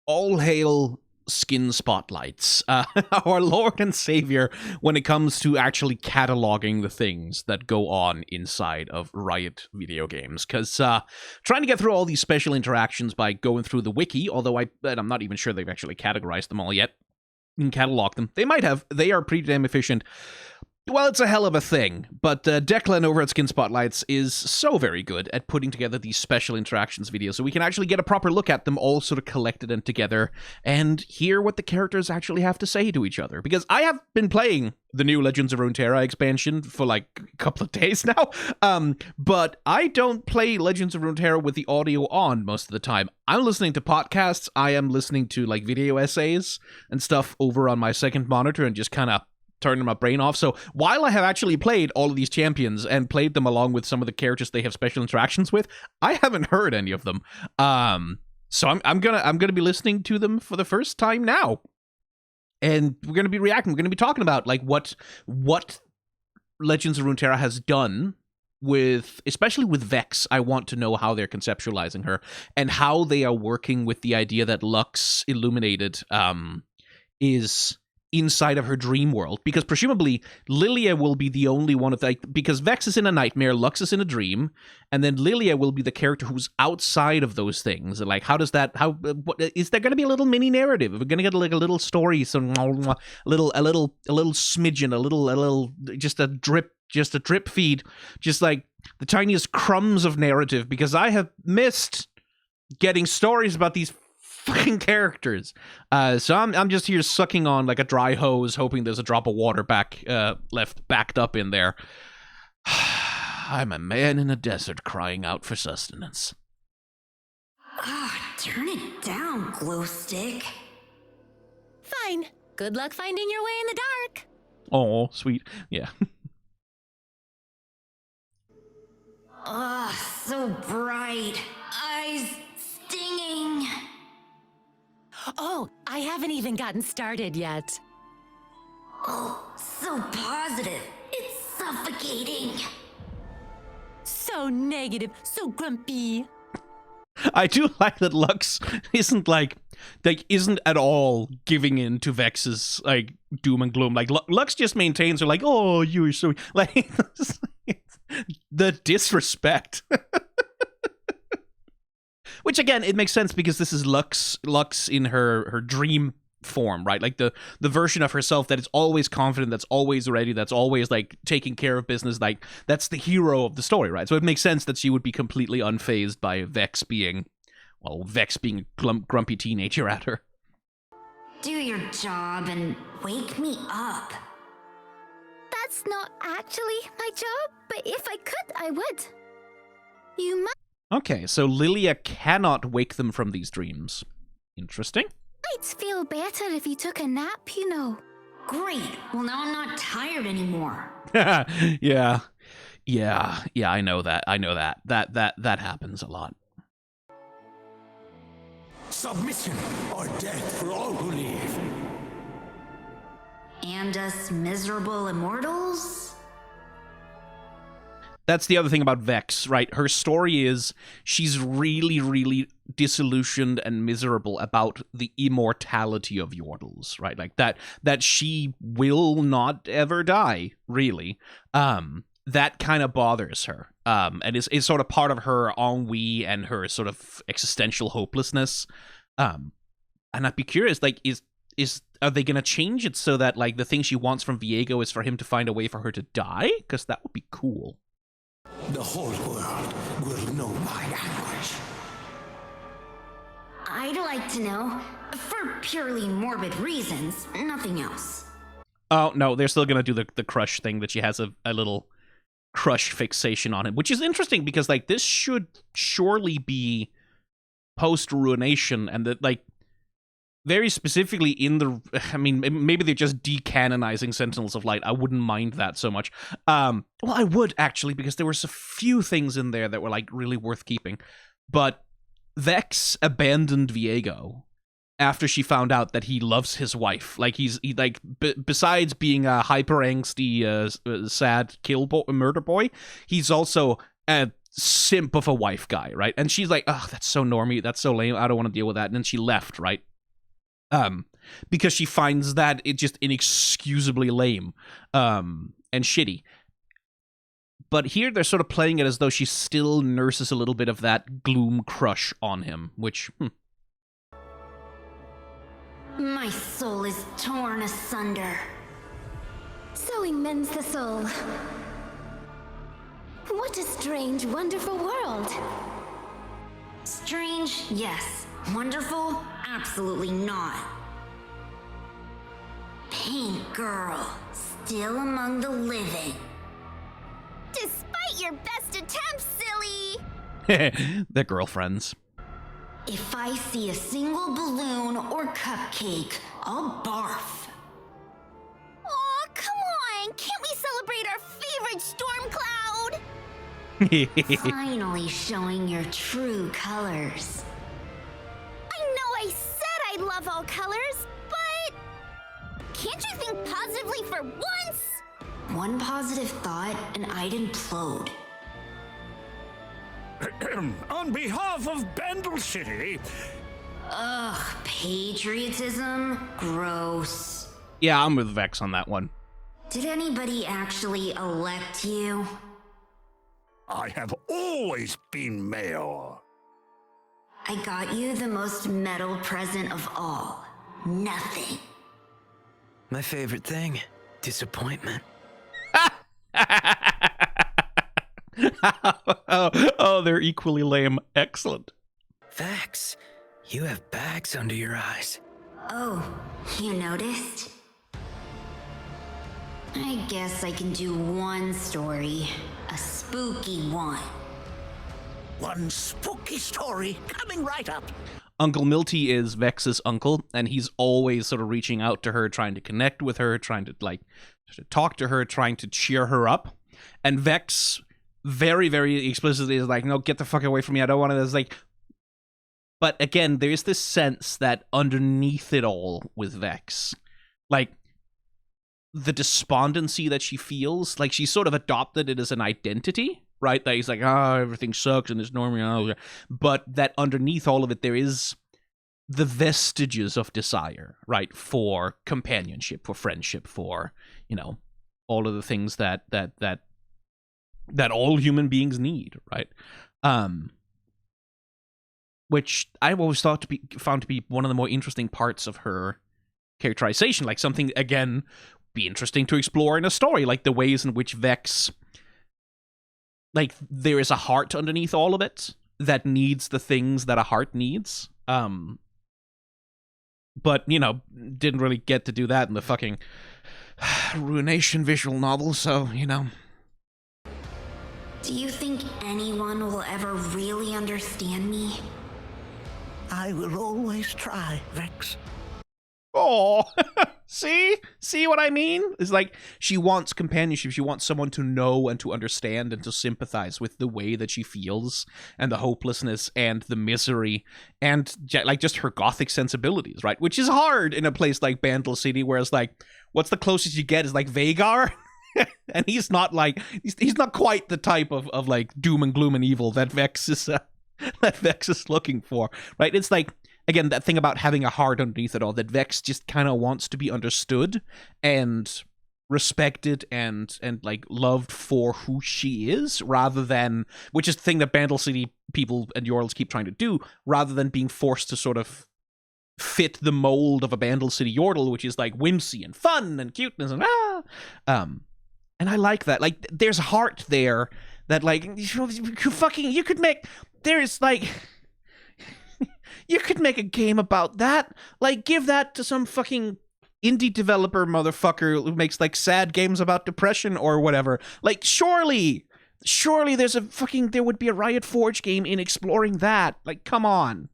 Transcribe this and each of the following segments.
All hail skin spotlights, our Lord and Savior when it comes to actually cataloging the things that go on inside of Riot video games. Because trying to get through all these special interactions by going through the wiki, although I'm not even sure they've actually categorized them all yet, and catalog them. They might have. They are pretty damn efficient. Well, it's a hell of a thing, but Declan over at Skin Spotlights is so very good at putting together these special interactions videos so we can actually get a proper look at them all sort of collected and together and hear what the characters actually have to say to each other. Because I have been playing the new Legends of Runeterra expansion for like a couple of days now, but I don't play Legends of Runeterra with the audio on most of the time. I'm listening to podcasts, I am listening to like video essays and stuff over on my second monitor and just kind of turning my brain off. So while I have actually played all of these champions and played them along with some of the characters they have special interactions with, I haven't heard any of them. So I'm gonna be listening to them for the first time now, and we're gonna be reacting. We're gonna be talking about like what Legends of Runeterra has done with, especially with Vex. I want to know how they're conceptualizing her and how they are working with the idea that Lux Illuminated is inside of her dream world, because presumably Lilia will be the only one of like, because Vex is in a nightmare, Lux is in a dream, and then Lilia will be the character who's outside of those things. Like, how does that? How what, is there going to be a little mini narrative? Are we going to get like a little story, some a little smidgen, a little just a drip feed, just like the tiniest crumbs of narrative? Because I have missed getting stories about these fucking characters. So I'm just here sucking on like a dry hose, hoping there's a drop of water backed up in there. I'm a man in a desert crying out for sustenance. Turn it down, glow stick. Fine. Good luck finding your way in the dark. Oh, sweet. Yeah. So bright. Eyes stinging. Oh, I haven't even gotten started yet. Oh, so positive. It's suffocating. So negative, so grumpy. I do like that Lux isn't isn't at all giving in to Vex's like doom and gloom. Like Lux just maintains her like, oh, you're so like the disrespect. Which again, it makes sense because this is Lux in her dream form, right? Like the version of herself that is always confident, that's always ready, that's always like taking care of business, like that's the hero of the story, right? So it makes sense that she would be completely unfazed by Vex being a grumpy teenager at her. Do your job and wake me up. That's not actually my job, but if I could, I would. You might Okay, so Lilia cannot wake them from these dreams. Interesting. feel better if you took a nap, you know. Great. Well, now I'm not tired anymore. Yeah, I know that. That happens a lot. Submission or death for all who live. And us miserable immortals? That's the other thing about Vex, right? Her story is she's really, really disillusioned and miserable about the immortality of Yordles, right? Like that she will not ever die, really. That kind of bothers her. And is sort of part of her ennui and her sort of existential hopelessness. And I'd be curious, like, are they going to change it so that, like, the thing she wants from Viego is for him to find a way for her to die? Because that would be cool. The whole world will know my anguish. I'd like to know. For purely morbid reasons, nothing else. Oh, no, they're still going to do the crush thing, that she has a little crush fixation on him, which is interesting because, like, this should surely be post-Ruination, and that, like, very specifically in the... I mean, maybe they're just decanonizing Sentinels of Light. I wouldn't mind that so much. Well, I would, actually, because there were a few things in there that were, like, really worth keeping. But Vex abandoned Viego after she found out that he loves his wife. Like, besides being a hyper-angsty, sad murder boy, he's also a simp of a wife guy, right? And she's like, oh, that's so normie, that's so lame, I don't want to deal with that. And then she left, right? because she finds that it just inexcusably lame and shitty. But here they're sort of playing it as though she still nurses a little bit of that gloom crush on him, which... My soul is torn asunder. Sewing mends the soul. What a strange, wonderful world. Strange, yes. Wonderful, absolutely not. Paint girl, still among the living. Despite your best attempts, silly! They're girlfriends. If I see a single balloon or cupcake, I'll barf. Aw, come on! Can't we celebrate our favorite storm cloud? Finally showing your true colors. I know I said I love all colors, but... Can't you think positively for once? One positive thought and I'd implode. On behalf of Bandle City, Ugh, patriotism? Gross. Yeah, I'm with Vex on that one. Did anybody actually elect you? I have always been mayor. I got you the most metal present of all. Nothing. My favorite thing, disappointment. Oh, they're equally lame. Excellent. Vex, you have bags under your eyes. Oh, you noticed? I guess I can do one story. A spooky one. One spooky story coming right up. Uncle Milty is Vex's uncle, and he's always sort of reaching out to her, trying to connect with her, trying to, like, talk to her, trying to cheer her up. And Vex very, very explicitly is like, no, get the fuck away from me. I don't want to. It's like, but again, there's this sense that underneath it all with Vex, like, the despondency that she feels, like she sort of adopted it as an identity, right? That he's like, everything sucks and it's normal. But that underneath all of it, there is the vestiges of desire, right? For companionship, for friendship, for, you know, all of the things that all human beings need, right? Which I've always found to be one of the more interesting parts of her characterization, like something, again, be interesting to explore in a story, like the ways in which Vex, like, there is a heart underneath all of it that needs the things that a heart needs. But, you know, didn't really get to do that in the fucking Ruination visual novel, so, you know. Do you think anyone will ever really understand me? I will always try, Vex. Oh, see what I mean? It's like she wants companionship. She wants someone to know and to understand and to sympathize with the way that she feels and the hopelessness and the misery and like just her gothic sensibilities, right? Which is hard in a place like Bandle City, where it's like, what's the closest you get is like Vagar, and he's not like he's not quite the type of like doom and gloom and evil that Vex is looking for, right? It's like, again, that thing about having a heart underneath it all, that Vex just kind of wants to be understood and respected and like loved for who she is, rather than, which is the thing that Bandle City people and Yorls keep trying to do, rather than being forced to sort of fit the mold of a Bandle City Yordle, which is like whimsy and fun and cuteness and and I like that. Like, there's heart there that, like, you could make, there's like, you could make a game about that. Like, give that to some fucking indie developer motherfucker who makes, like, sad games about depression or whatever. Like, surely there's there would be a Riot Forge game in exploring that. Like, come on.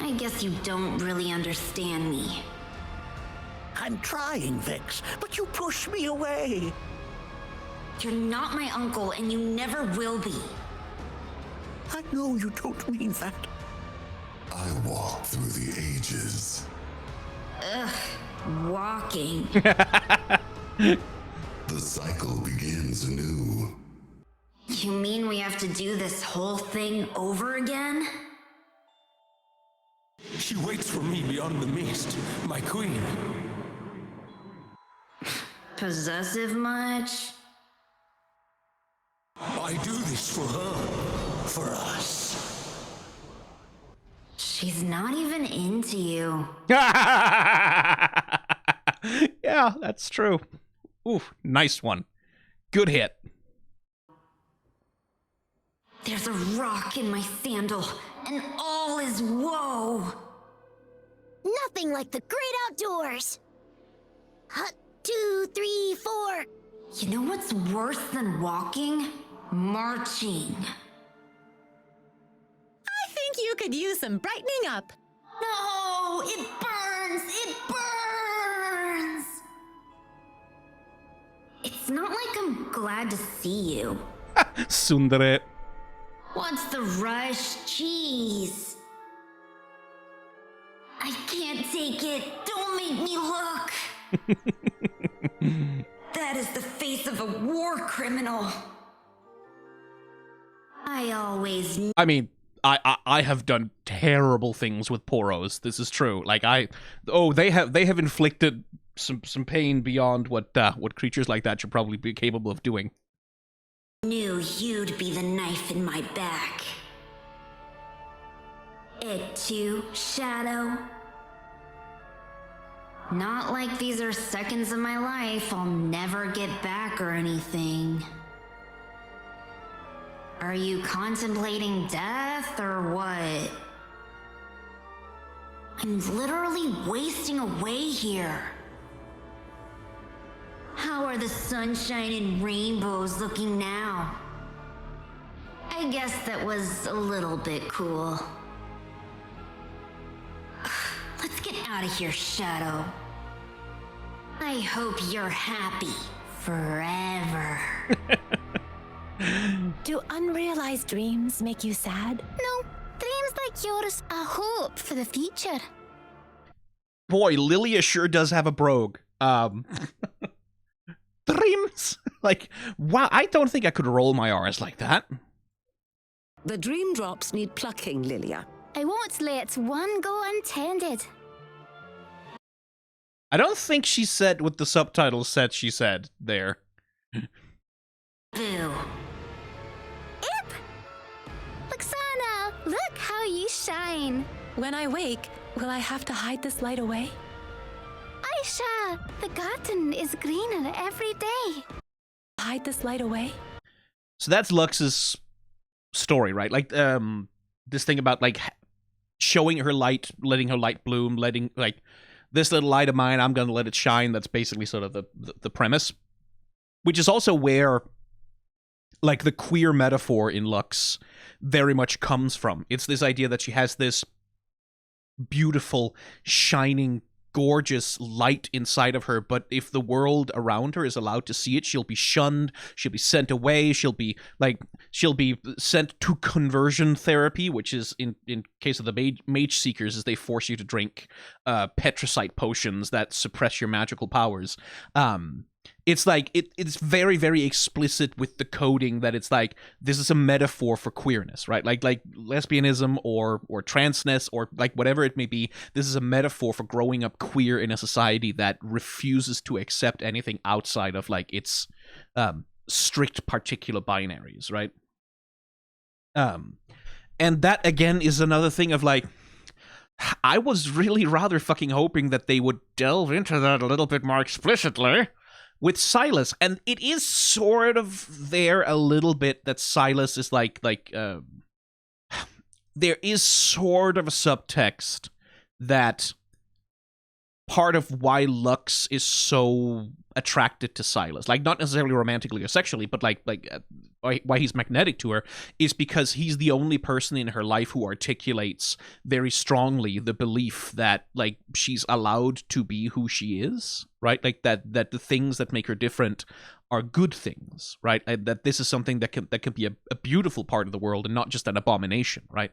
I guess you don't really understand me. I'm trying, Vex, but you push me away. You're not my uncle, and you never will be. I know you don't mean that. I walk through the ages. Walking. The cycle begins anew. You mean we have to do this whole thing over again? She waits for me beyond the mist, my queen. Possessive much? I do this for her, for us. She's not even into you. Yeah, that's true. Ooh, nice one. Good hit. There's a rock in my sandal, and all is woe. Nothing like the great outdoors. Hut, 2, 3, 4. You know what's worse than walking? Marching. I think you could use some brightening up. No, it burns! It burns! It's not like I'm glad to see you. Sundere. What's the rush? Jeez. I can't take it. Don't make me look. That is the face of a war criminal. I always knew. I mean, I have done terrible things with poros. This is true. Like they have inflicted some pain beyond what creatures like that should probably be capable of doing. Knew you'd be the knife in my back. It too, Shadow. Not like these are seconds of my life I'll never get back or anything. Are you contemplating death or what? I'm literally wasting away here. How are the sunshine and rainbows looking now? I guess that was a little bit cool. Let's get out of here, Shadow. I hope you're happy forever. Do unrealized dreams make you sad? No, dreams like yours are hope for the future. Boy, Lilia sure does have a brogue. Dreams? Like, wow, I don't think I could roll my R's like that. The dream drops need plucking, Lilia. I won't let one go untended. I don't think she said what the subtitles said she said there. Boo. Ip! Luxana, look how you shine. When I wake, will I have to hide this light away? Aisha, the garden is greener every day. Hide this light away? So that's Lux's story, right? Like, this thing about, like, showing her light, letting her light bloom, letting, like, this little light of mine, I'm gonna let it shine. That's basically sort of the premise. Which is also where, like, the queer metaphor in Lux very much comes from. It's this idea that she has this beautiful, shining, gorgeous light inside of her, but if the world around her is allowed to see it, she'll be shunned, she'll be sent away, she'll be sent to conversion therapy, which is, in case of the mage seekers, is they force you to drink petricite potions that suppress your magical powers. It's like, it's very, very explicit with the coding that it's like, this is a metaphor for queerness, right? Like lesbianism or transness or like whatever it may be, this is a metaphor for growing up queer in a society that refuses to accept anything outside of like its strict particular binaries, right? And that again is another thing of like, I was really rather fucking hoping that they would delve into that a little bit more explicitly with Silas, and it is sort of there a little bit that Silas is like there is sort of a subtext that part of why Lux is so attracted to Silas, like not necessarily romantically or sexually, but like why he's magnetic to her is because he's the only person in her life who articulates very strongly the belief that like she's allowed to be who she is, right? Like that the things that make her different are good things, right? That this is something that can be a beautiful part of the world and not just an abomination, right?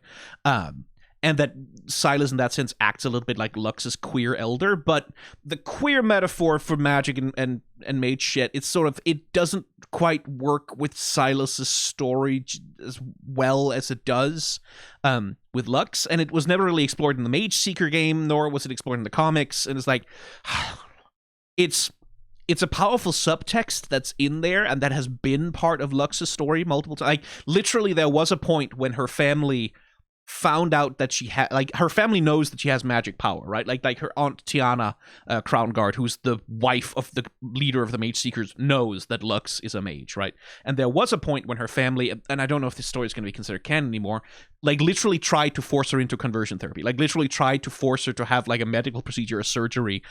and that Silas in that sense acts a little bit like Lux's queer elder, but the queer metaphor for magic and mage shit, it's sort of, it doesn't quite work with Silas's story as well as it does with Lux, and it was never really explored in the Mage Seeker game, nor was it explored in the comics, and it's like, it's a powerful subtext that's in there and that has been part of Lux's story multiple times. Like, literally, there was a point when her family found out that she had, like, her family knows that she has magic power, right? Like her aunt Tiana Crownguard, who's the wife of the leader of the Mage Seekers, knows that Lux is a mage, right? And there was a point when her family, and I don't know if this story is going to be considered canon anymore, like, literally tried to force her into conversion therapy. Like, literally tried to force her to have, like, a medical procedure, a surgery,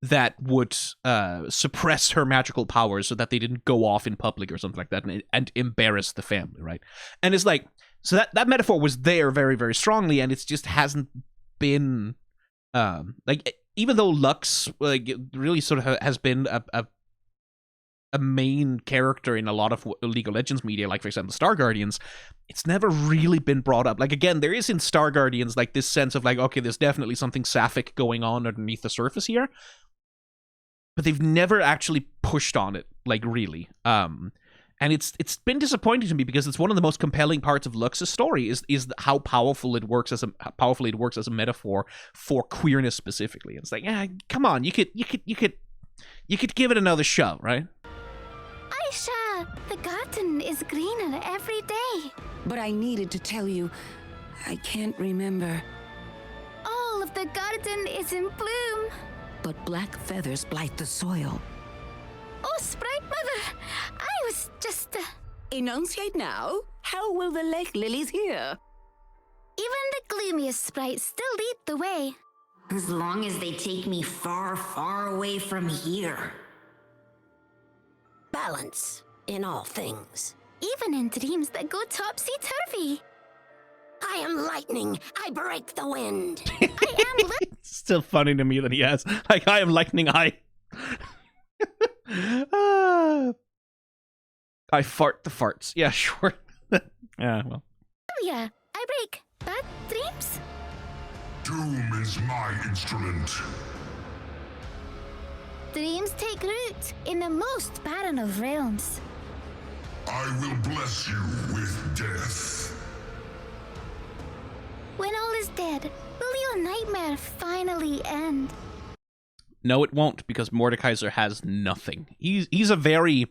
that would suppress her magical powers so that they didn't go off in public or something like that and embarrass the family, right? And it's like, so that metaphor was there very, very strongly, and it just hasn't been, like, even though Lux, like, really sort of has been a main character in a lot of League of Legends media, like, for example, Star Guardians, it's never really been brought up. Like, again, there is in Star Guardians, like, this sense of, like, okay, there's definitely something sapphic going on underneath the surface here, but they've never actually pushed on it, like, really. And it's been disappointing to me because it's one of the most compelling parts of Lux's story is how powerful it works as a metaphor for queerness specifically. It's like, yeah, come on, you could give it another shot, right? Aisha, the garden is greener every day. But I needed to tell you, I can't remember. All of the garden is in bloom. But black feathers blight the soil. Oh, Sprite Mother, I was just... Enunciate now. How will the lake lilies hear? Even the gloomiest sprites still lead the way. As long as they take me far, far away from here. Balance in all things. Even in dreams that go topsy-turvy. I am lightning. I break the wind. I am... It's still funny to me that he has, like, I am lightning, I fart the farts. Yeah, sure. Yeah, well. Lilia, I break bad dreams. Doom is my instrument. Dreams take root in the most barren of realms. I will bless you with death. When all is dead, will your nightmare finally end? No, it won't, because Mordekaiser has nothing. He's a very...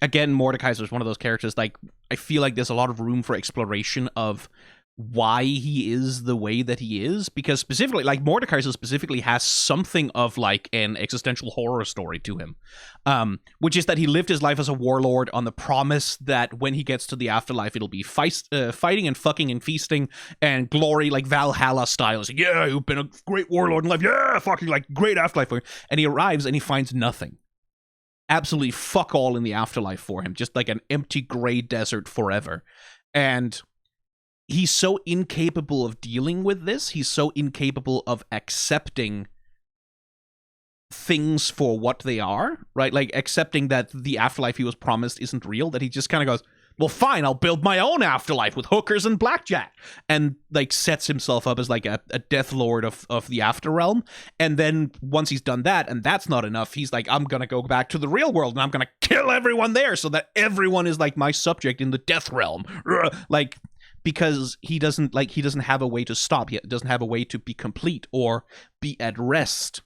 Again, Mordekaiser is one of those characters, like, I feel like there's a lot of room for exploration of why he is the way that he is, because specifically, like, Mordekaiser specifically has something of, like, an existential horror story to him, which is that he lived his life as a warlord on the promise that when he gets to the afterlife, it'll be fighting and fucking and feasting and glory, like Valhalla style. It's like, yeah, you've been a great warlord in life, yeah, fucking, like, great afterlife for you. And he arrives and he finds nothing. Absolutely fuck all in the afterlife for him, just like an empty gray desert forever. And he's so incapable of dealing with this. He's so incapable of accepting things for what they are, right? Like, accepting that the afterlife he was promised isn't real, that he just kind of goes, well, fine, I'll build my own afterlife with hookers and blackjack. And, like, sets himself up as, like, a death lord of the Afterrealm. And then, once he's done that, and that's not enough, he's like, I'm gonna go back to the real world, and I'm gonna kill everyone there so that everyone is, like, my subject in the Death Realm. Like... because he doesn't have a way to stop. He doesn't have a way to be complete or be at rest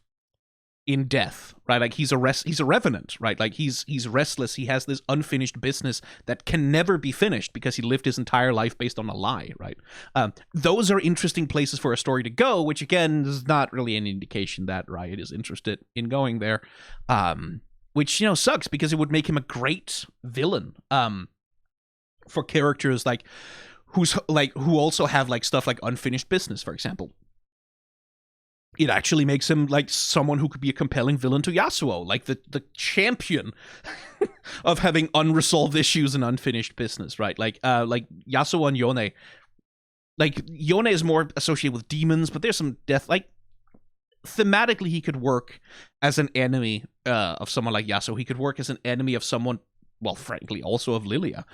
in death, right? Like, he's a revenant, right? Like, he's restless. He has this unfinished business that can never be finished because he lived his entire life based on a lie, right? Those are interesting places for a story to go, which, again, is not really an indication that Riot is interested in going there, which, you know, sucks because it would make him a great villain for characters like... who also have, like, stuff like unfinished business, for example. It actually makes him, like, someone who could be a compelling villain to Yasuo, like the champion of having unresolved issues and unfinished business, right? Like Yasuo and Yone. Like, Yone is more associated with demons, but there's some death, like, thematically he could work as an enemy of someone like Yasuo. He could work as an enemy of someone, well, frankly, also of Lilia,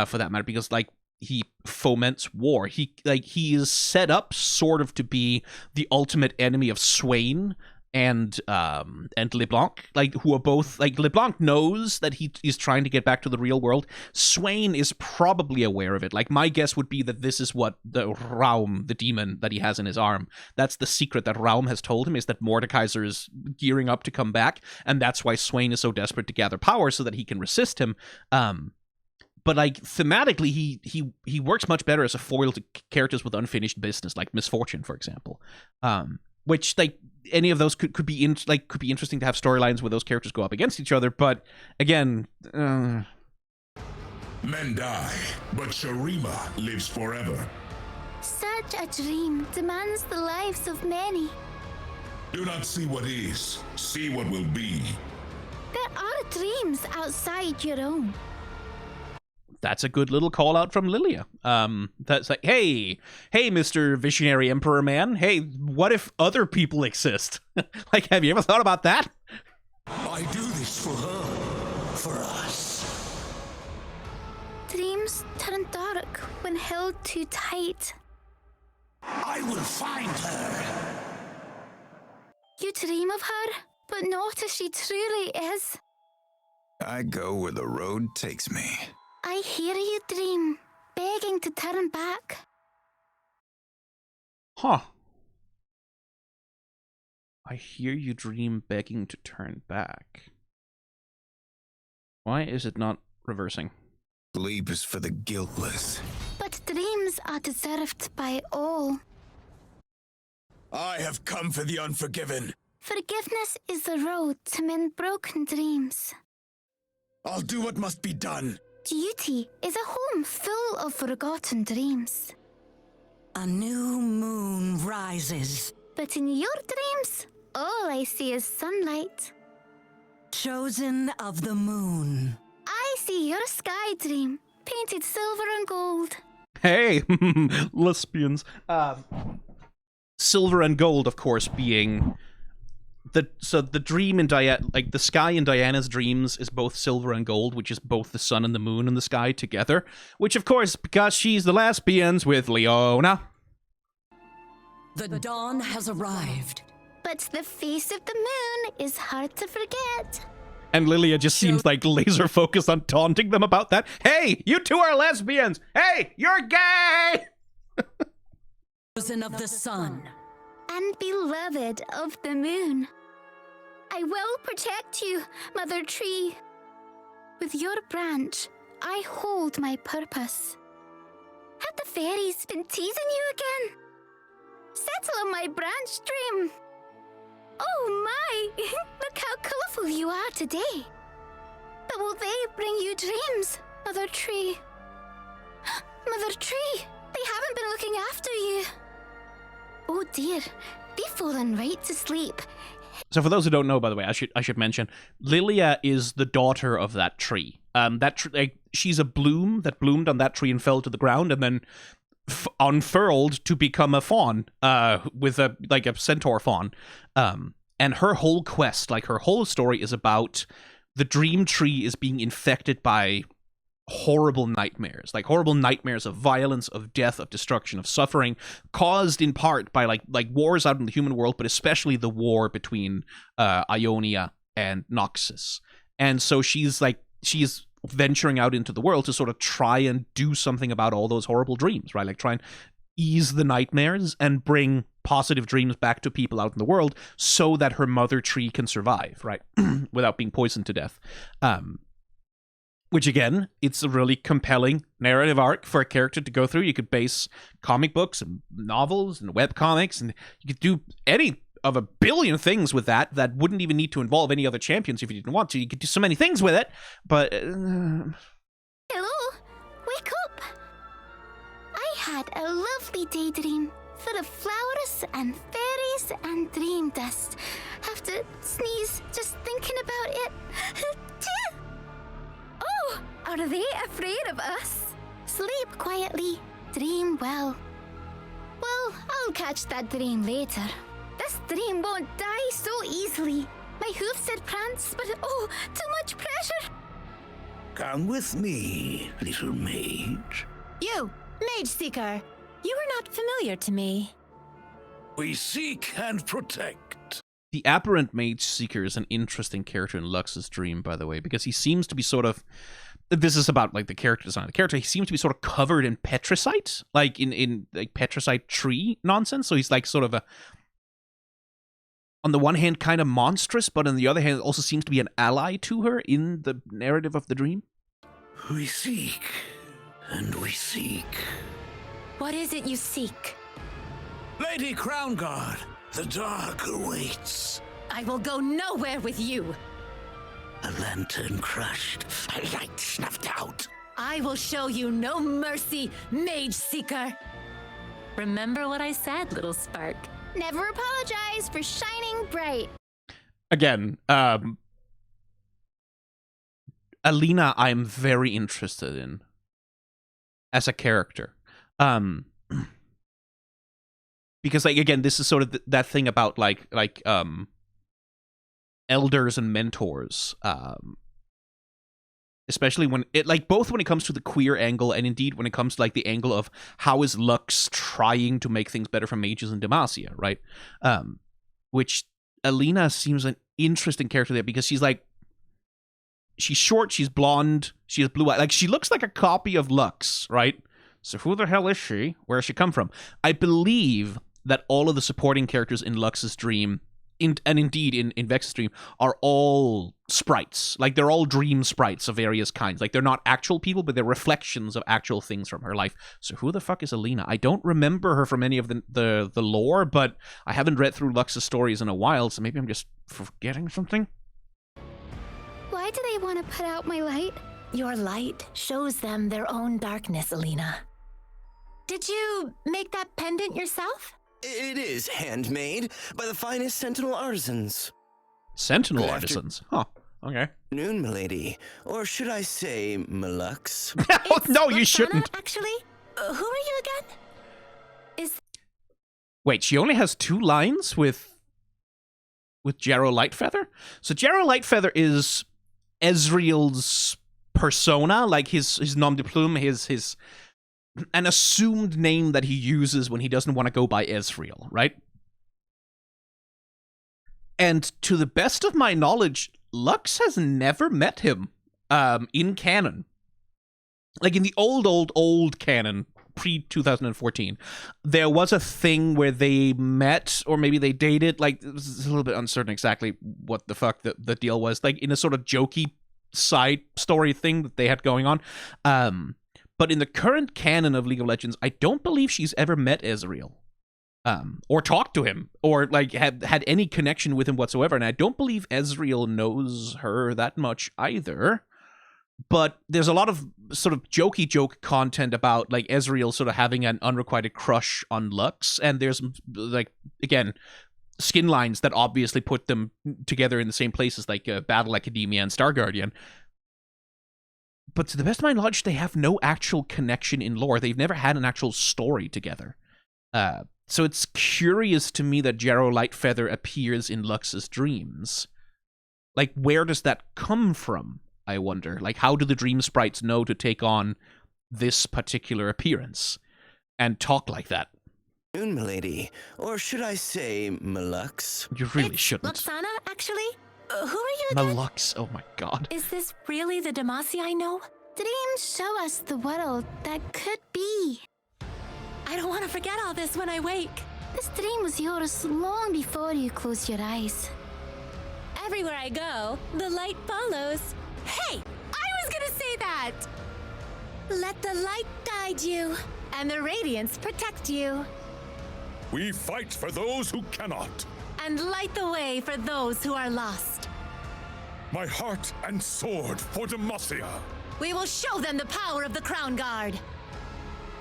for that matter, because, like, he foments war. He is set up sort of to be the ultimate enemy of Swain and LeBlanc, like, who are both, like, LeBlanc knows that he is trying to get back to the real world. Swain is probably aware of it. Like, my guess would be that this is what the Raum, the demon that he has in his arm, that's the secret that Raum has told him, is that Mordekaiser is gearing up to come back, and that's why Swain is so desperate to gather power so that he can resist him. But, like, thematically, he works much better as a foil to characters with unfinished business, like Misfortune, for example. Which, like, any of those could be interesting to have storylines where those characters go up against each other. But again, men die, but Sharima lives forever. Such a dream demands the lives of many. Do not see what is, see what will be. There are dreams outside your own. That's a good little call out from Lilia. That's like, hey, Mr. Visionary Emperor Man. Hey, what if other people exist? Like, have you ever thought about that? I do this for her, for us. Dreams turn dark when held too tight. I will find her. You dream of her, but not as she truly is. I go where the road takes me. I hear you dream, begging to turn back. Huh. I hear you dream begging to turn back. Why is it not reversing? Sleep is for the guiltless. But dreams are deserved by all. I have come for the unforgiven. Forgiveness is the road to mend broken dreams. I'll do what must be done. Duty is a home full of forgotten dreams. A new moon rises. But in your dreams, all I see is sunlight. Chosen of the moon. I see your sky dream, painted silver and gold. Hey, lesbians. Silver and gold, of course, being the dream in like the sky in Diana's dreams is both silver and gold, which is both the sun and the moon and the sky together. Which, of course, because she's the lesbians with Leona. The dawn has arrived. But the face of the moon is hard to forget. And Lilia just seems like laser focused on taunting them about that. Hey, you two are lesbians. Hey, you're gay. Chosen of the sun. And beloved of the moon. I will protect you, Mother Tree. With your branch, I hold my purpose. Have the fairies been teasing you again? Settle on my branch, dream. Oh my! Look how colourful you are today. But will they bring you dreams, Mother Tree? Mother Tree, they haven't been looking after you. Oh dear, they've fallen right to sleep. So for those who don't know, by the way, I should mention, Lilia is the daughter of that tree. She's a bloom that bloomed on that tree and fell to the ground, and then unfurled to become a fawn, with a centaur fawn. And her whole quest, like her whole story, is about the dream tree is being infected by horrible nightmares of violence, of death, of destruction, of suffering, caused in part by like wars out in the human world, but especially the war between Ionia and Noxus. And so she's venturing out into the world to sort of try and do something about all those horrible dreams, right? Like try and ease the nightmares and bring positive dreams back to people out in the world so that her mother tree can survive, right? Without being poisoned to death. Which, again, it's a really compelling narrative arc for a character to go through. You could base comic books and novels and webcomics, and you could do any of a billion things with that wouldn't even need to involve any other champions if you didn't want to. You could do so many things with it, but... Hello? Wake up! I had a lovely daydream full of flowers and fairies and dream dust. Have to sneeze just thinking about it. Oh, are they afraid of us? Sleep quietly, dream well. Well, I'll catch that dream later. This dream won't die so easily. My hoofs said prance, but oh, too much pressure. Come with me, little mage. You, Mage Seeker. You are not familiar to me. We seek and protect. The aberrant Mage Seeker is an interesting character in Lux's dream, by the way, because he seems to be sort of... This is about like the character design of the character. He seems to be sort of covered in petricite, like in like petricite tree nonsense. So he's like sort of a... On the one hand, kind of monstrous, but on the other hand, also seems to be an ally to her in the narrative of the dream. We seek and we seek. What is it you seek? Lady Crown Guard, the dark awaits. I will go nowhere with you. A lantern crushed, a light snuffed out. I will show you no mercy, Mage Seeker. Remember what I said, little spark. Never apologize for shining bright. Again, Alina, I'm very interested in as a character. Because, like, again, this is sort of that thing about, like, elders and mentors, especially when it, like, both when it comes to the queer angle and indeed when it comes to, like, the angle of how is Lux trying to make things better for mages in Demacia, right? Which Alina seems an interesting character there because she's, like, she's short, she's blonde, she has blue eyes. Like, she looks like a copy of Lux, right? So who the hell is she? Where does she come from? I believe that all of the supporting characters in Lux's dream, and indeed in Vex's dream, are all sprites. Like, they're all dream sprites of various kinds. Like, they're not actual people, but they're reflections of actual things from her life. So who the fuck is Alina? I don't remember her from any of the lore, but I haven't read through Lux's stories in a while, so maybe I'm just forgetting something. Why do they want to put out my light? Your light shows them their own darkness, Alina. Did you make that pendant yourself? It is handmade by the finest Sentinel artisans. Sentinel artisans? Huh. Okay. Noon, milady. Or should I say, Malux? Oh, no, you shouldn't. Actually? Who are you again? Wait, she only has 2 lines with Jarrow Lightfeather? So Jarrow Lightfeather is Ezreal's persona, like his nom de plume, his an assumed name that he uses when he doesn't want to go by Ezreal, right? And to the best of my knowledge, Lux has never met him in canon. Like, in the old canon, pre-2014, there was a thing where they met, or maybe they dated, like, it's a little bit uncertain exactly what the fuck the deal was, like, in a sort of jokey side story thing that they had going on. But in the current canon of League of Legends, I don't believe she's ever met Ezreal. Or talked to him, or like had any connection with him whatsoever. And I don't believe Ezreal knows her that much either. But there's a lot of sort of jokey joke content about like Ezreal sort of having an unrequited crush on Lux. And there's like, again, skin lines that obviously put them together in the same places, like Battle Academia and Star Guardian. But to the best of my knowledge, they have no actual connection in lore. They've never had an actual story together. So it's curious to me that Jarrow Lightfeather appears in Lux's dreams. Like, where does that come from, I wonder? Like, how do the dream sprites know to take on this particular appearance and talk like that? Noon, milady. Or should I say, Malux? You really shouldn't. Luxana, actually? Who are you again? Malux, oh my god. Is this really the Demacia I know? Dreams show us the world that could be. I don't want to forget all this when I wake. This dream was yours long before you closed your eyes. Everywhere I go, the light follows. Hey, I was gonna say that! Let the light guide you, and the radiance protect you. We fight for those who cannot. And light the way for those who are lost. My heart and sword for Demacia. We will show them the power of the Crown Guard.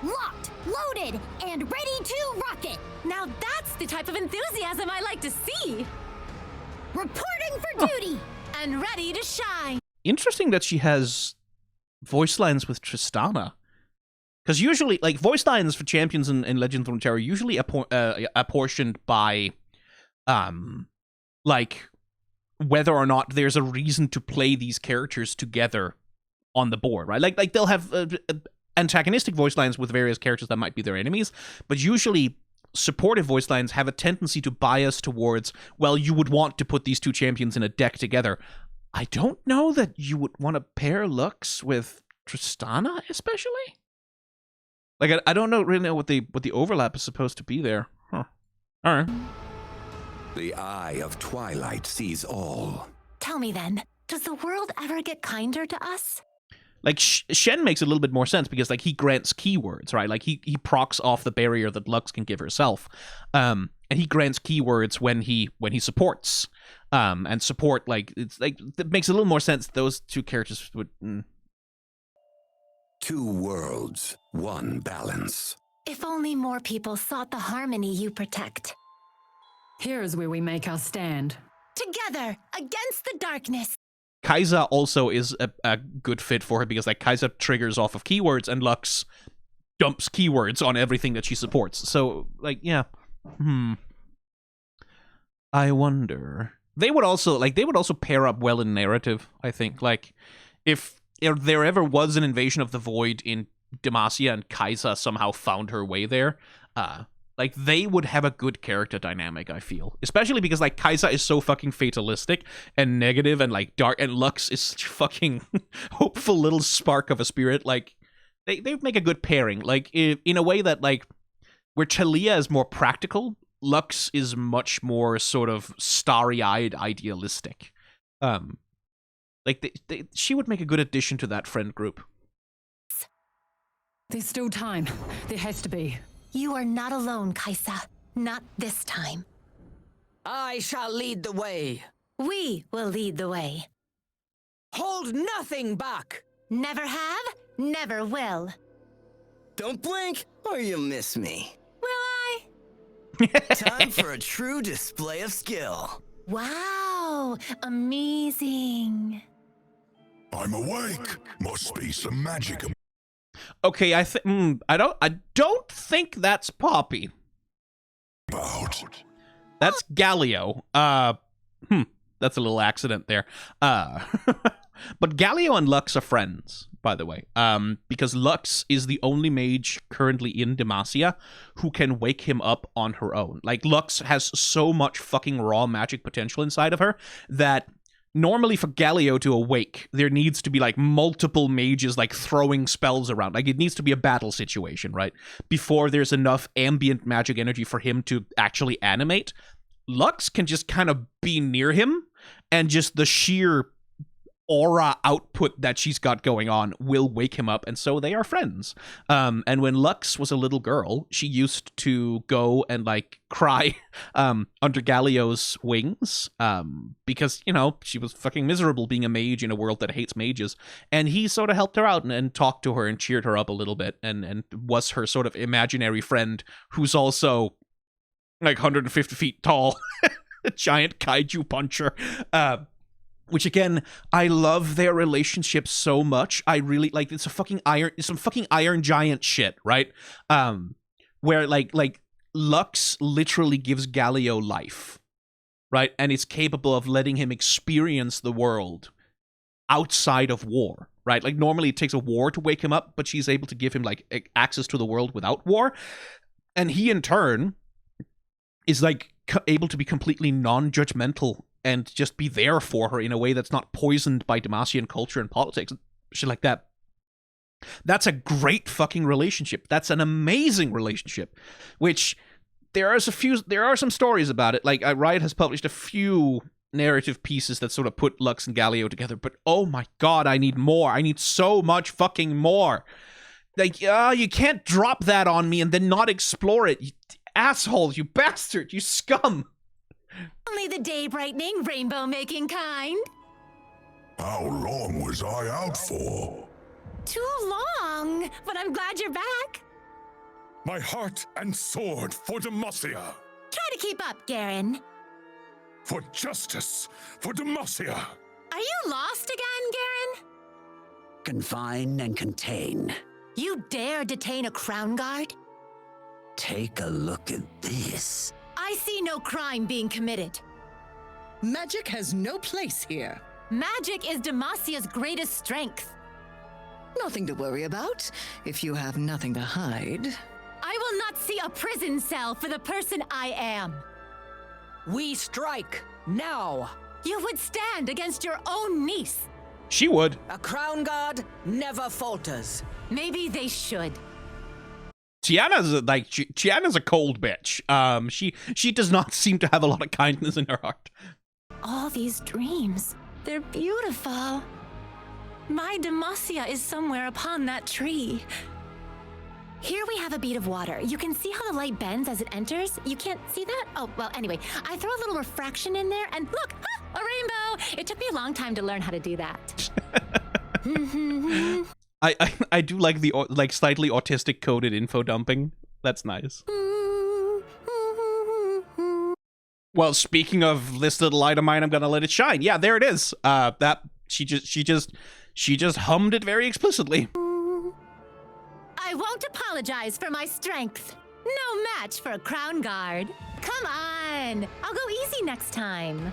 Locked, loaded, and ready to rock it. Now that's the type of enthusiasm I like to see. Reporting for duty. And ready to shine. Interesting that she has voice lines with Tristana. Because usually, like, voice lines for champions in Legends of Runeterra are usually apportioned by, like, whether or not there's a reason to play these characters together on the board, right? Like they'll have antagonistic voice lines with various characters that might be their enemies, but usually supportive voice lines have a tendency to bias towards, well, you would want to put these two champions in a deck together. I don't know that you would want to pair Lux with Tristana, especially. Like, I don't really know what the overlap is supposed to be there. Huh. All right. The eye of twilight sees all. Tell me then, does the world ever get kinder to us? Like, Shen makes a little bit more sense because, like, he grants keywords, right? Like, he procs off the barrier that Lux can give herself. And he grants keywords when he supports. And support, like, it's like, it makes a little more sense. Those two characters would... Two worlds, one balance. If only more people sought the harmony you protect. Here's where we make our stand. Together, against the darkness. Kai'Sa also is a good fit for her because, like, Kai'Sa triggers off of keywords and Lux dumps keywords on everything that she supports. So, like, yeah. I wonder. They would also pair up well in narrative, I think. Like, if there ever was an invasion of the Void in Demacia and Kai'Sa somehow found her way there, like, they would have a good character dynamic, I feel. Especially because, like, Kai'Sa is so fucking fatalistic and negative and, like, dark, and Lux is such a fucking hopeful little spark of a spirit. Like, they make a good pairing. Like, in a way that, like, where Talia is more practical, Lux is much more sort of starry-eyed idealistic. Like, she would make a good addition to that friend group. There's still time. There has to be. You are not alone, Kai'Sa. Not this time. I shall lead the way. We will lead the way. Hold nothing back. Never have, never will. Don't blink or you'll miss me. Will I? Time for a true display of skill. Wow, amazing. I'm awake. Must be some magic. Okay, I don't think that's Poppy. That's Galio. That's a little accident there. But Galio and Lux are friends, by the way. Because Lux is the only mage currently in Demacia who can wake him up on her own. Like, Lux has so much fucking raw magic potential inside of her that normally for Galio to awake, there needs to be, like, multiple mages, like, throwing spells around. Like, it needs to be a battle situation, right? Before there's enough ambient magic energy for him to actually animate. Lux can just kind of be near him, and just the sheer aura output that she's got going on will wake him up, and so they are friends. And when Lux was a little girl, she used to go and, like, cry under Galio's wings because, you know, she was fucking miserable being a mage in a world that hates mages, and he sort of helped her out and talked to her and cheered her up a little bit and was her sort of imaginary friend who's also like 150 feet tall, a giant kaiju puncher. Which, again, I love their relationship so much. I really, like, it's some fucking Iron Giant shit, right? Where, like Lux literally gives Galio life, right? And is capable of letting him experience the world outside of war, right? Like, normally it takes a war to wake him up, but she's able to give him, like, access to the world without war. And he, in turn, is, like, able to be completely non-judgmental and just be there for her in a way that's not poisoned by Demacian culture and politics and shit like that. That's a great fucking relationship. That's an amazing relationship, which there are some stories about it. Like, Riot has published a few narrative pieces that sort of put Lux and Galio together, but oh my god, I need more. I need so much fucking more. Like, you can't drop that on me and then not explore it. You asshole, you bastard, you scum. Only the day-brightening, rainbow-making kind. How long was I out for? Too long, but I'm glad you're back. My heart and sword for Demacia. Try to keep up, Garen. For justice, for Demacia. Are you lost again, Garen? Confine and contain. You dare detain a crown guard? Take a look at this. I see no crime being committed. Magic has no place here. Magic is Demacia's greatest strength. Nothing to worry about if you have nothing to hide. I will not see a prison cell for the person I am. We strike now. You would stand against your own niece. She would. A crown guard never falters. Maybe they should. Tiana's a cold bitch. She does not seem to have a lot of kindness in her heart. All these dreams, they're beautiful. My Demacia is somewhere upon that tree. Here we have a bead of water. You can see how the light bends as it enters. You can't see that? Oh, well, anyway, I throw a little refraction in there and look, a rainbow. It took me a long time to learn how to do that. I do like the slightly autistic coded info dumping. That's nice. Well, speaking of this little light of mine, I'm gonna let it shine. Yeah, there it is. That she just hummed it very explicitly. I won't apologize for my strength. No match for a crown guard. Come on, I'll go easy next time.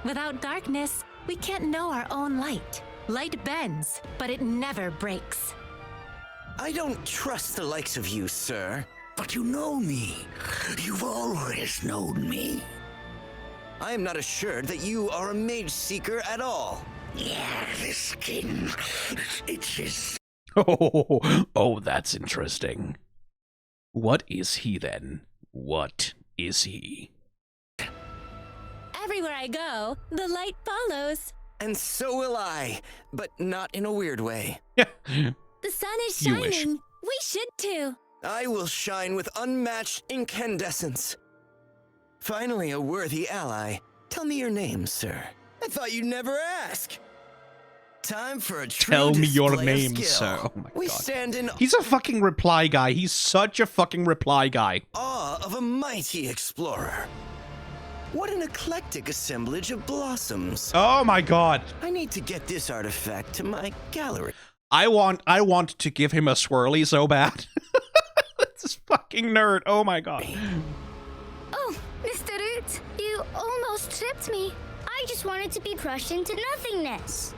Without darkness, we can't know our own light. Light bends, but it never breaks. I don't trust the likes of you, sir. But you know me. You've always known me. I am not assured that you are a mage seeker at all. Yeah, this skin, it is. Oh, that's interesting. What is he then? What is he? Everywhere I go, the light follows. And so will I, but not in a weird way. The sun is You wish. shining. We should too. I will shine with unmatched incandescence. Finally, a worthy ally. Tell me your name, sir. I thought you'd never ask. Time for a true Tell me your display of name, skill. sir. Oh my We god. stand in He's a fucking reply guy. He's such a fucking reply guy. awe of a mighty explorer. What an eclectic assemblage of blossoms. Oh my god. I need to get this artifact to my gallery. I want to give him a swirly so bad. This fucking nerd. Oh my god. Oh, Mr. Root, you almost tripped me. I just wanted to be crushed into nothingness.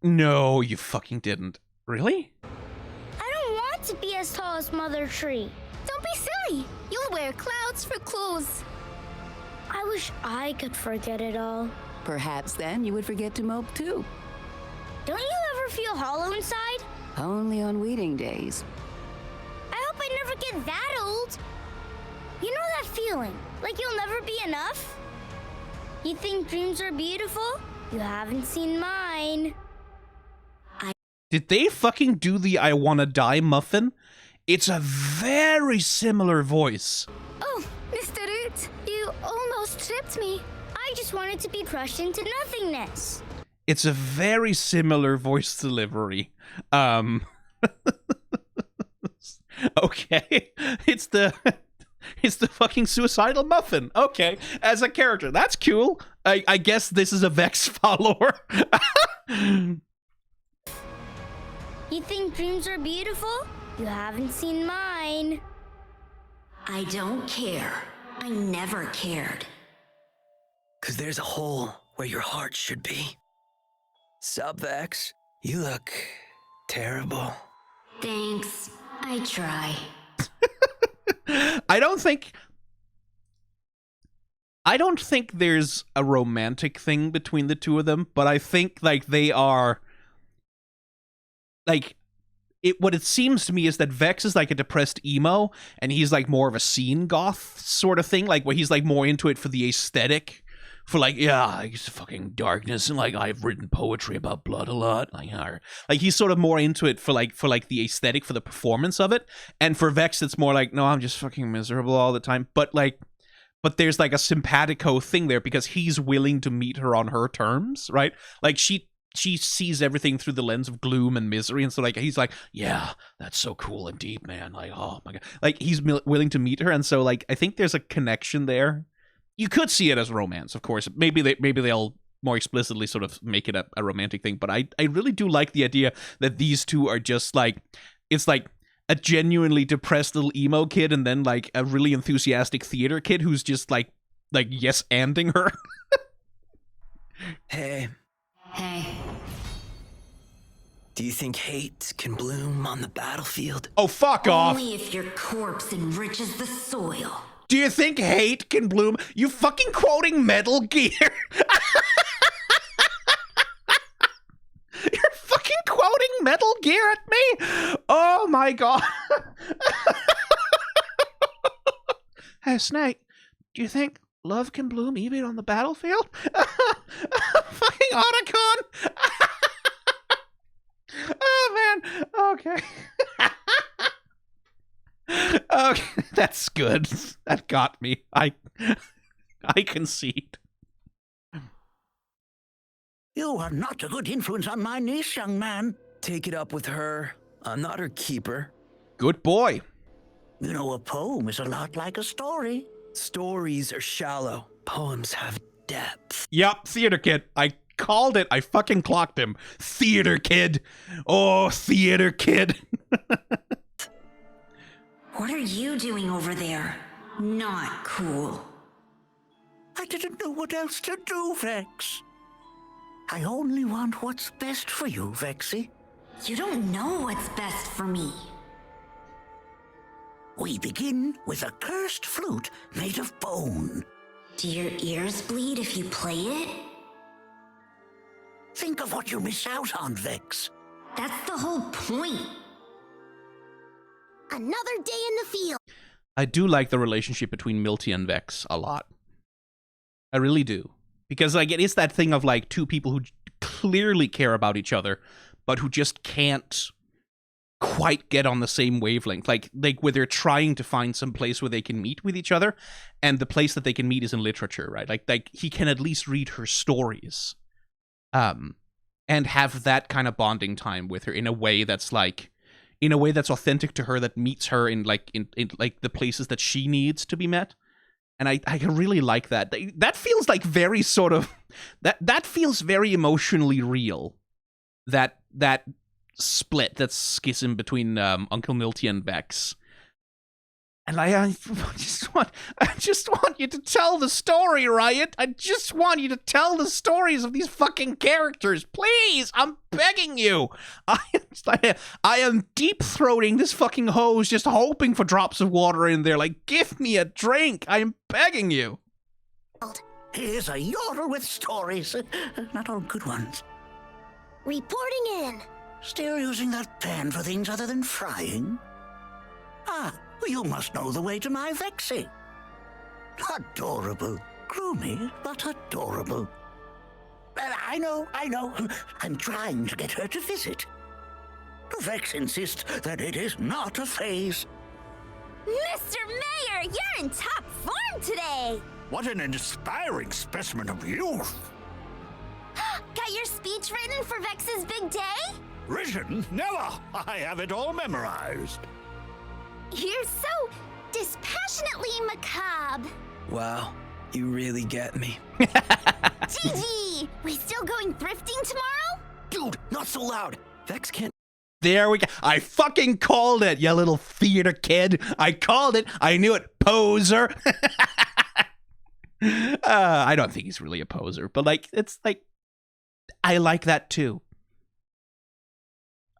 No, you fucking didn't. Really? I don't want to be as tall as Mother Tree. Don't be silly. You'll wear clouds for clothes. I wish I could forget it all. Perhaps then you would forget to mope too. Don't you ever feel hollow inside? Only on weeding days. I hope I never get that old. You know that feeling, like you'll never be enough? You think dreams are beautiful? You haven't seen mine. Did they fucking do the I wanna die muffin? It's a very similar voice. Oh, Mr. Root, you almost tripped me. I just wanted to be crushed into nothingness. It's a very similar voice delivery. Okay. It's the fucking suicidal muffin. Okay. As a character. That's cool. I guess this is a Vex follower. You think dreams are beautiful? You haven't seen mine. I don't care. I never cared. 'Cause there's a hole where your heart should be. Sup, Vex? You look terrible. Thanks. I try. I don't think there's a romantic thing between the two of them, but I think like they are like what it seems to me is that Vex is like a depressed emo and he's like more of a scene goth sort of thing, like where he's like more into it for the aesthetic, for like, yeah, it's fucking darkness and like I've written poetry about blood a lot, like he's sort of more into it for like the aesthetic, for the performance of it. And for Vex it's more like, no, I'm just fucking miserable all the time, but there's like a simpatico thing there because he's willing to meet her on her terms, right? Like she sees everything through the lens of gloom and misery, and so like he's like, yeah, that's so cool and deep, man, like, oh my god, like he's willing to meet her. And so like I think there's a connection there. You could see it as romance, of course. Maybe they'll more explicitly sort of make it a romantic thing, but I really do like the idea that these two are just like, it's like a genuinely depressed little emo kid and then like a really enthusiastic theater kid who's just like yes-anding her. Hey. Hey. Do you think hate can bloom on the battlefield? Oh, fuck off. Only if your corpse enriches the soil. Do you think hate can bloom? You fucking quoting Metal Gear? You're fucking quoting Metal Gear at me? Oh my god. Hey, Snake, do you think love can bloom even on the battlefield? Fucking Otacon. Oh, man. Okay. Okay, that's good. That got me. I concede. You are not a good influence on my niece, young man. Take it up with her. I'm not her keeper. Good boy. You know, a poem is a lot like a story. Stories are shallow. Poems have depth. Yup, theater kid. I called it. I fucking clocked him. Theater kid. Oh, theater kid. What are you doing over there? Not cool. I didn't know what else to do, Vex. I only want what's best for you, Vexy. You don't know what's best for me. We begin with a cursed flute made of bone. Do your ears bleed if you play it? Think of what you miss out on, Vex. That's the whole point. Another day in the field. I do like the relationship between Milty and Vex a lot. I really do. Because, like, it is that thing of, like, two people who clearly care about each other, but who just can't quite get on the same wavelength. Like where they're trying to find some place where they can meet with each other, and the place that they can meet is in literature, right? Like he can at least read her stories, and have that kind of bonding time with her in a way that's authentic to her, that meets her in the places that she needs to be met. And I really like that. That feels like very sort of that feels very emotionally real. That split, that schism between Uncle Milty and Vex. And I just want you to tell the story, Riot. I just want you to tell the stories of these fucking characters, please. I'm begging you. I am deep-throating this fucking hose, just hoping for drops of water in there. Like, give me a drink. I am begging you. Here's a yodel with stories, not all good ones. Reporting in. Still using that pan for things other than frying? Ah, you must know the way to my Vexy. Adorable. Gloomy, but adorable. I know. I'm trying to get her to visit. Vex insists that it is not a phase. Mr. Mayor, you're in top form today. What an inspiring specimen of youth. Got your speech written for Vex's big day? Written? Never. I have it all memorized. You're so dispassionately macabre. Wow, you really get me. Gigi, we still going thrifting tomorrow? Dude, not so loud. Vex can't. There we go. I fucking called it, you little theater kid. I called it. I knew it, poser. I don't think he's really a poser, but it's I like that too.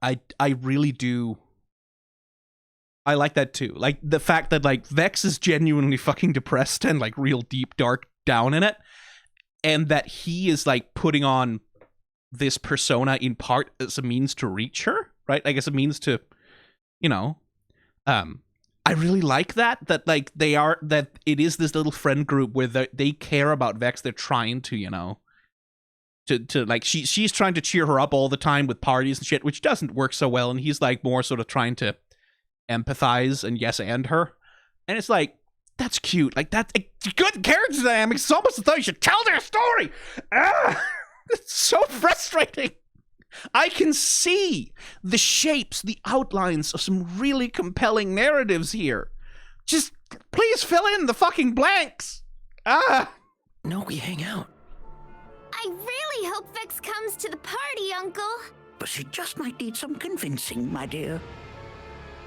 I really do. I like that too. Like the fact that Vex is genuinely fucking depressed and real deep dark down in it, and that he is putting on this persona in part as a means to reach her, right? As a means to, I really like that it is this little friend group where they care about Vex. They're trying to, she's trying to cheer her up all the time with parties and shit, which doesn't work so well. And he's more sort of trying to empathize and yes and her. And it's that's cute. That's good character dynamics. It's almost as though you should tell their story. It's so frustrating. I can see the shapes, the outlines of some really compelling narratives here. Just please fill in the fucking blanks. No, we hang out. I really hope Vex comes to the party, Uncle. But she just might need some convincing, my dear.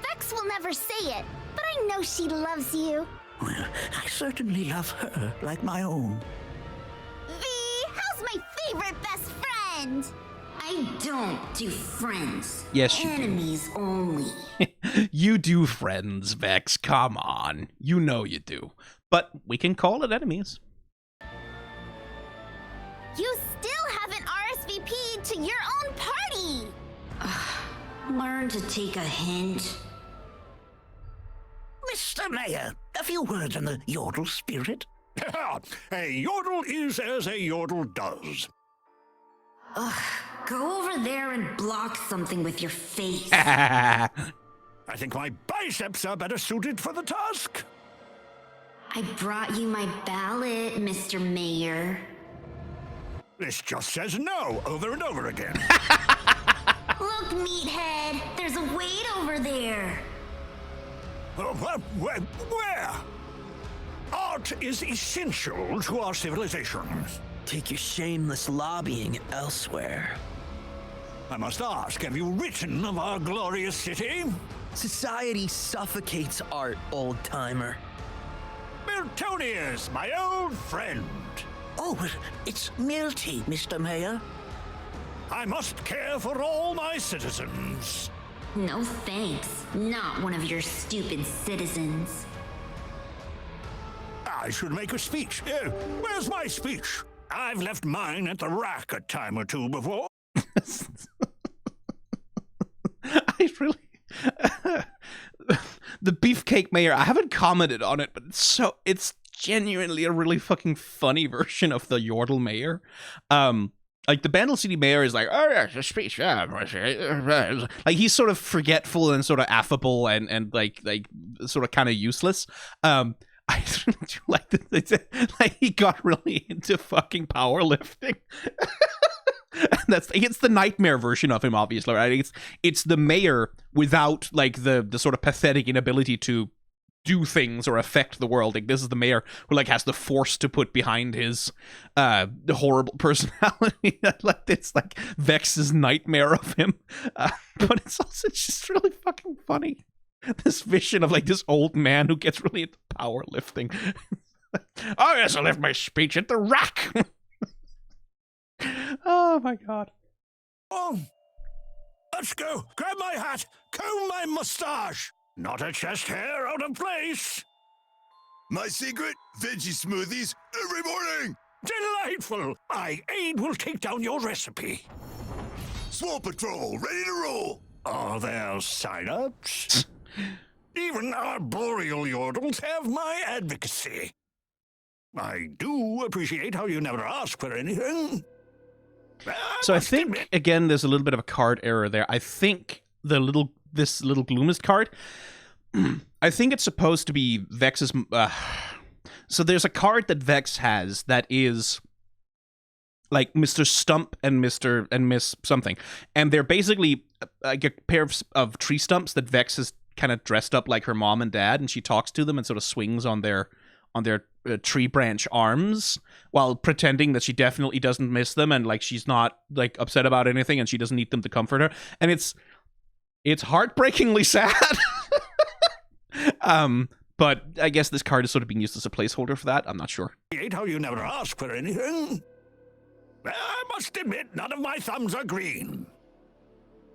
Vex will never say it, but I know she loves you. Well, I certainly love her like my own. V, how's my favorite best friend? I I don't do friends. Yes, you do. Enemies only. You do, friends, Vex. Come on. You know you do. But we can call it enemies. You still haven't RSVP'd to your own party! Learn to take a hint. Mr. Mayor, a few words on the yodel spirit. A yodel is as a yodel does. Go over there and block something with your face. I think my biceps are better suited for the task. I brought you my ballot, Mr. Mayor. This just says no over and over again. Look, meathead, there's a weight over there. Where? Art is essential to our civilization. Take your shameless lobbying elsewhere. I must ask, have you written of our glorious city? Society suffocates art, old-timer. Miltonius, my old friend. Oh, but it's Milty, Mr. Mayor. I must care for all my citizens. No thanks. Not one of your stupid citizens. I should make a speech. Where's my speech? I've left mine at the rack a time or two before. I really... The Beefcake Mayor, I haven't commented on it, but it's genuinely a really fucking funny version of the Yordle Mayor. Like, the Bandle City Mayor is like, oh, yes, a speech. Like, he's sort of forgetful and sort of affable and like sort of kind of useless. I really do like that. Like, he got really into fucking powerlifting. And it's the nightmare version of him, obviously, right? It's the mayor without like the sort of pathetic inability to do things or affect the world. Like, this is the mayor who like has the force to put behind his horrible personality. Like, it's like Vex's nightmare of him. But it's also just really fucking funny. This vision of like this old man who gets really into powerlifting. Oh yes, I left my speech at the rack. Oh my god. Oh, let's go. Grab my hat. Comb my mustache. Not a chest hair out of place. My secret? Veggie smoothies every morning. Delightful. My aide will take down your recipe. Swamp Patrol, ready to roll. Are there sign-ups? Even arboreal yordles have my advocacy. I do appreciate how you never ask for anything. So I think, again, there's a little bit of a card error there. I think this little Gloomist card, I think it's supposed to be Vex's... so there's a card that Vex has that is like Mr. Stump and Mr. and Miss something. And they're basically like a pair of tree stumps that Vex has kind of dressed up like her mom and dad, and she talks to them and sort of swings on their tree branch arms while pretending that she definitely doesn't miss them and like she's not like upset about anything and she doesn't need them to comfort her. And it's heartbreakingly sad. But I guess this card is sort of being used as a placeholder for that. I'm not sure. How you never ask for anything. I must admit, none of my thumbs are green.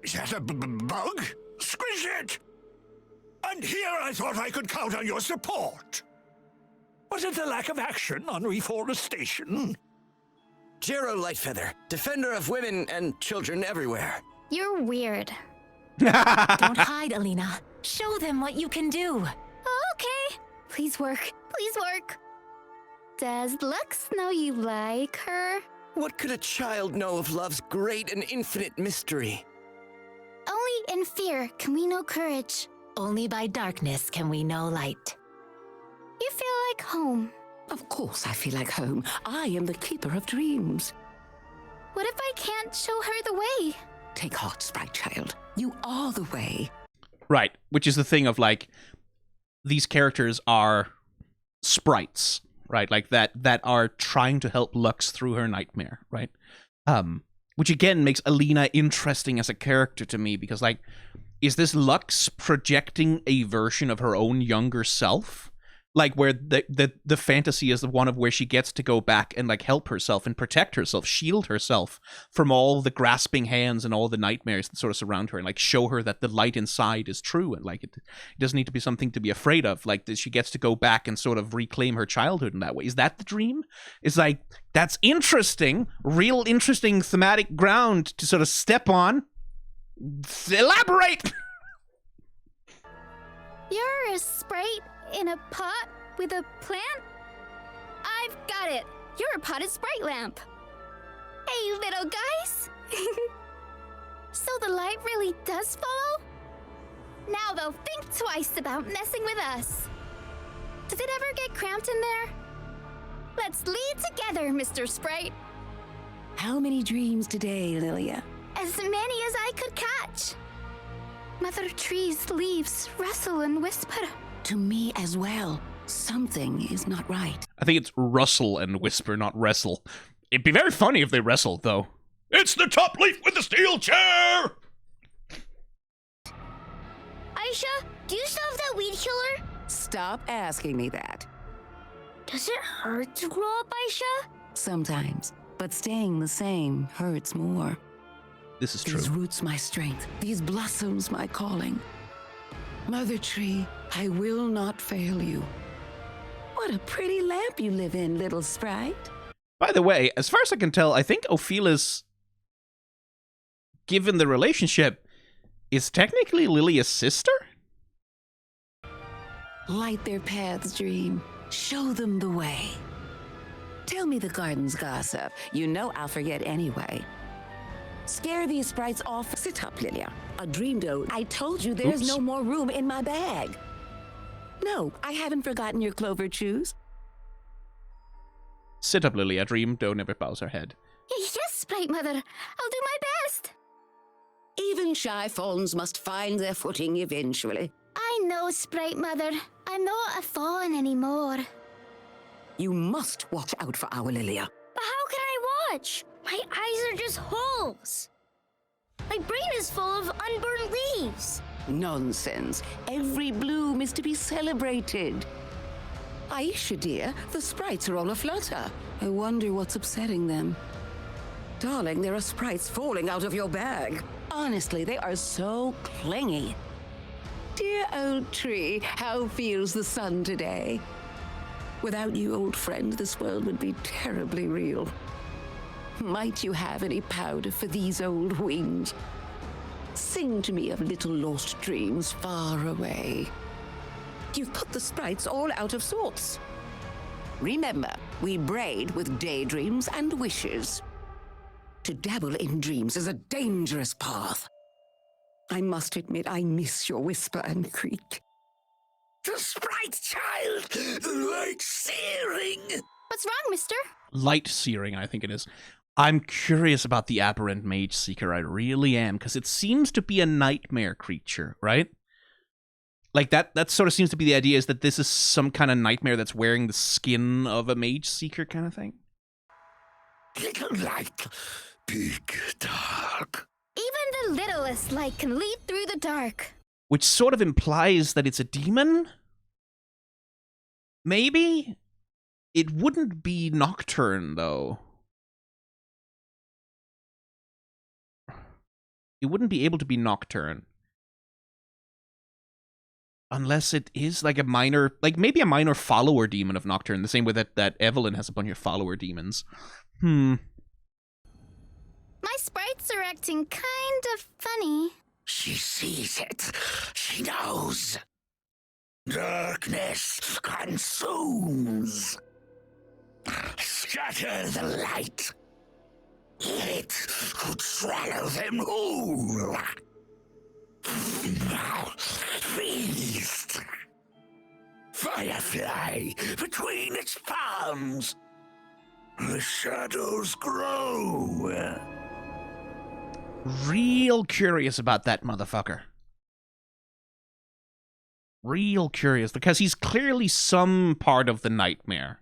Is that a bug? Squish it! And here I thought I could count on your support. Was it the lack of action on reforestation? Jero Lightfeather, defender of women and children everywhere. You're weird. Don't hide, Alina. Show them what you can do. Okay. Please work. Please work. Does Lux know you like her? What could a child know of love's great and infinite mystery? Only in fear can we know courage. Only by darkness can we know light. You feel like home. Of course I feel like home. I am the keeper of dreams. What if I can't show her the way? Take heart, sprite child. You are the way. Right, which is the thing of like, these characters are sprites, right? Like that are trying to help Lux through her nightmare, right? Which again makes Alina interesting as a character to me because like, is this Lux projecting a version of her own younger self? Like where the fantasy is the one of where she gets to go back and like help herself and protect herself, shield herself from all the grasping hands and all the nightmares that sort of surround her, and like show her that the light inside is true, and like it doesn't need to be something to be afraid of. Like that she gets to go back and sort of reclaim her childhood in that way. Is that the dream? It's like, that's interesting, real interesting thematic ground to sort of step on. Elaborate. You're a sprite in a pot with a plant? I've got it. You're a potted sprite lamp. Hey, little guys. So the light really does follow? Now they'll think twice about messing with us. Does it ever get cramped in there? Let's lead together, Mr. Sprite. How many dreams today, Lilia? As many as I could catch. Mother Tree's leaves rustle and whisper. To me as well. Something is not right. I think it's rustle and whisper, not wrestle. It'd be very funny if they wrestled, though. It's the top leaf with the steel chair! Aisha, do you still have that weed killer? Stop asking me that. Does it hurt to grow up, Aisha? Sometimes, but staying the same hurts more. This is true. These roots my strength, these blossoms my calling. Mother Tree, I will not fail you. What a pretty lamp you live in, little sprite. By the way, as far as I can tell, I think Ophelia's, given the relationship, is technically Lilia's sister? Light their paths, Dream. Show them the way. Tell me the garden's gossip. You know I'll forget anyway. Scare these sprites off. Sit up, Lilia. A dream doe. I told you there's no more room in my bag. No, I haven't forgotten your clover chews. Sit up, Lilia. Dream doe never bows her head. Yes, Sprite Mother. I'll do my best. Even shy fawns must find their footing eventually. I know, Sprite Mother. I'm not a fawn anymore. You must watch out for our Lilia. But how can I watch? My eyes are just holes. My brain is full of unburned leaves. Nonsense. Every bloom is to be celebrated. Aisha, dear, the sprites are all aflutter. I wonder what's upsetting them. Darling, there are sprites falling out of your bag. Honestly, they are so clingy. Dear old tree, how feels the sun today? Without you, old friend, this world would be terribly real. Might you have any powder for these old wings? Sing to me of little lost dreams far away. You've put the sprites all out of sorts. Remember, we braid with daydreams and wishes. To dabble in dreams is a dangerous path. I must admit, I miss your whisper and creak. The sprite child! The light searing! What's wrong, mister? Light searing, I think it is. I'm curious about the aberrant mage seeker. I really am, because it seems to be a nightmare creature, right? Like that sort of seems to be the idea, is that this is some kind of nightmare that's wearing the skin of a mage seeker kind of thing. Little light, big dark. Even the littlest light can lead through the dark. Which sort of implies that it's a demon? Maybe? It wouldn't be Nocturne, though. It wouldn't be able to be Nocturne. Unless it is like a minor, like maybe a minor follower demon of Nocturne, the same way that Evelyn has a bunch of follower demons. My sprites are acting kind of funny. She sees it. She knows. Darkness consumes. Scatter the light. It could swallow them whole. Feast. Firefly between its palms. The shadows grow. Real curious about that motherfucker. Real curious, because he's clearly some part of the nightmare.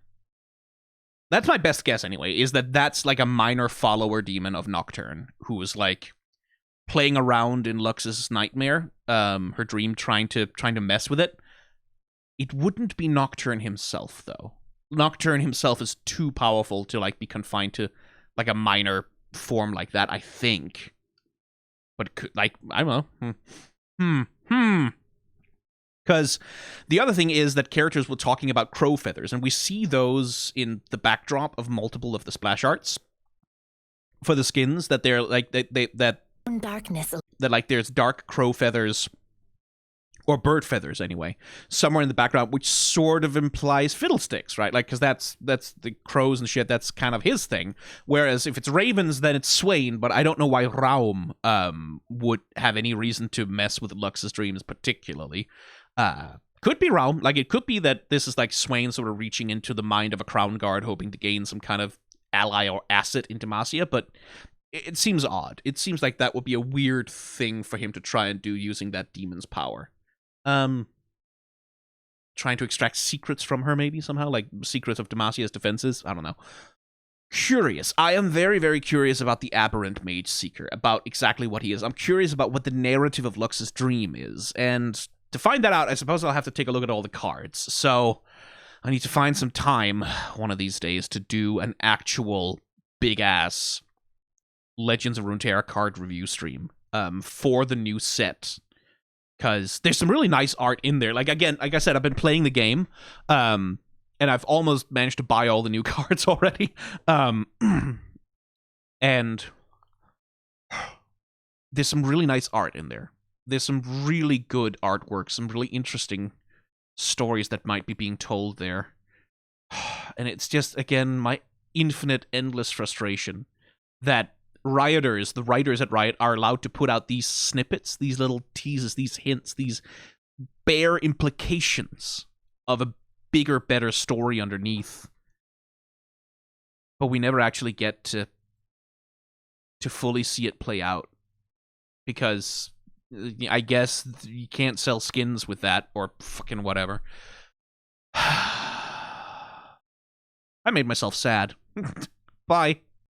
That's my best guess, anyway, is that that's like a minor follower demon of Nocturne, who is like playing around in Lux's nightmare, her dream, trying to mess with it. It wouldn't be Nocturne himself, though. Nocturne himself is too powerful to, like, be confined to, like, a minor form like that, I think. But, like, I don't know. Because the other thing is that characters were talking about crow feathers, and we see those in the backdrop of multiple of the splash arts for the skins, that they're, like, that like, there's dark crow feathers, or bird feathers, anyway, somewhere in the background, which sort of implies fiddlesticks, right? Like, because that's the crows and shit, that's kind of his thing. Whereas if it's ravens, then it's Swain, but I don't know why Raum would have any reason to mess with Lux's dreams particularly. Could be Raum. Like, it could be that this is, like, Swain sort of reaching into the mind of a crown guard, hoping to gain some kind of ally or asset in Demacia, but it seems odd. It seems like that would be a weird thing for him to try and do using that demon's power. Trying to extract secrets from her, maybe, somehow? Like, secrets of Demacia's defenses? I don't know. Curious. I am very, very curious about the Aberrant Mage Seeker, about exactly what he is. I'm curious about what the narrative of Lux's dream is, and to find that out, I suppose I'll have to take a look at all the cards. So, I need to find some time one of these days to do an actual big-ass Legends of Runeterra card review stream for the new set. Because there's some really nice art in there. Like, again, like I said, I've been playing the game, and I've almost managed to buy all the new cards already. And there's some really nice art in there. There's some really good artwork, some really interesting stories that might be being told there. And it's just, again, my infinite, endless frustration that rioters, the writers at Riot, are allowed to put out these snippets, these little teases, these hints, these bare implications of a bigger, better story underneath. But we never actually get to fully see it play out. Because I guess you can't sell skins with that, or fucking whatever. I made myself sad. Bye.